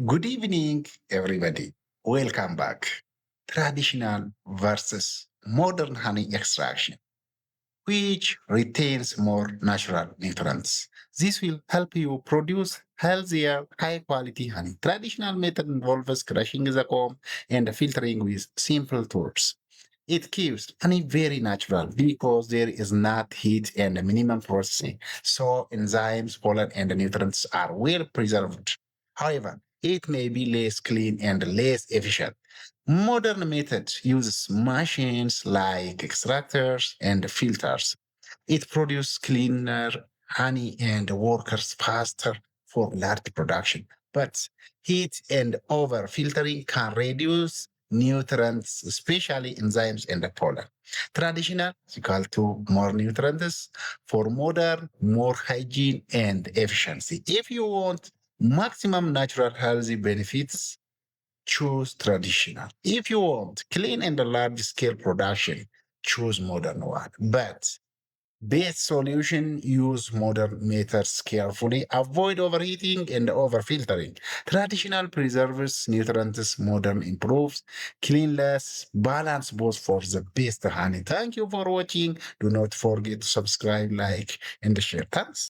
Good evening, everybody. Welcome back. Traditional versus modern honey extraction, which retains more natural nutrients. This will help you produce healthier, high quality honey. Traditional method involves crushing the comb and filtering with simple tools. It keeps honey very natural because there is not heat and minimum processing, so enzymes, pollen, and nutrients are well preserved. However, it may be less clean and less efficient. Modern methods use machines like extractors and filters. It produces cleaner honey and workers faster for large production. But heat and over filtering can reduce nutrients, especially enzymes and pollen. Traditional is equal to more nutrients. For modern, more hygiene and efficiency. If you want maximum natural healthy benefits, choose traditional. If you want clean and large scale production, choose modern one. But best solution, use modern methods carefully. Avoid overheating and overfiltering. Traditional preserves nutrients, modern improves cleanliness, balance both for the best honey. Thank you for watching. Do not forget to subscribe, like, and share. Thanks.